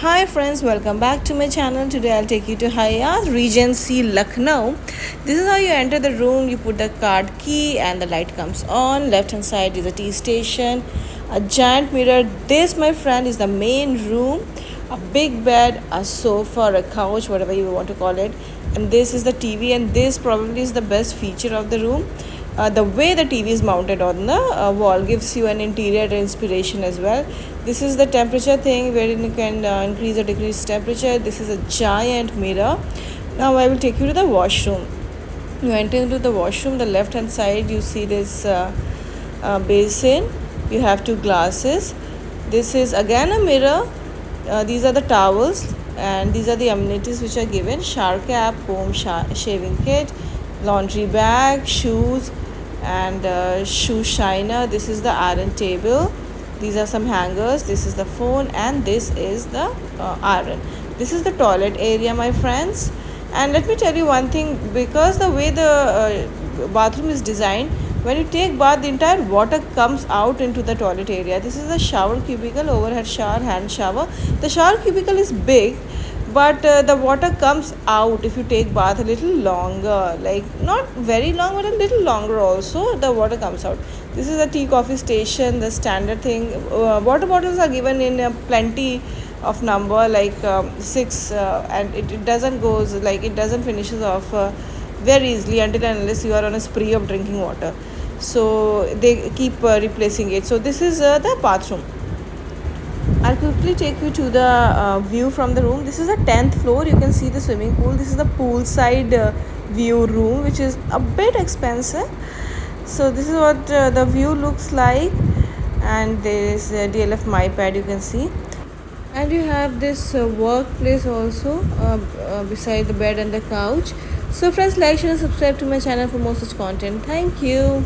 Hi friends, welcome back to my channel. Today I'll take you to Hyatt Regency Lucknow. This is how you enter the room. You put the card key and the light comes on. Left hand side is a tea station, a giant mirror. This, my friend, is the main room. A big bed, a sofa, a couch, whatever you want to call it. And this is the TV, and this probably is the best feature of the room. The way the TV is mounted on the wall gives you an interior inspiration as well. This is the temperature thing wherein you can increase or decrease temperature. This is a giant mirror. Now I will take you to the washroom. You enter into the washroom. The left hand side you see this basin. You have two glasses. This is again a mirror. These are the towels, and these are the amenities which are given: shower cap, comb, shaving kit, laundry bag, shoes, and shoe shiner. This is the iron table. These are some hangers. This is the phone, and this is the iron. This is the toilet area, my friends. And let me tell you one thing, because the way the bathroom is designed, when you take bath, the entire water comes out into the toilet area. This is the shower cubicle, overhead shower, hand shower. The shower cubicle is big, but the water comes out if you take bath a little longer, like not very long but a little longer also. The water comes out. This is a tea coffee station, the standard thing. Water bottles are given in plenty of number, like 6, and it doesn't goes, like it doesn't finishes off very easily until and unless you are on a spree of drinking water, so they keep replacing it. So this is the bathroom. I'll quickly take you to the view from the room. This is the 10th floor. You can see the swimming pool. This is the poolside view room, which is a bit expensive. So this is what the view looks like, and there is DLF MyPad, you can see, and you have this workplace also beside the bed and the couch. So friends, like, share and subscribe to my channel for more such content. Thank you.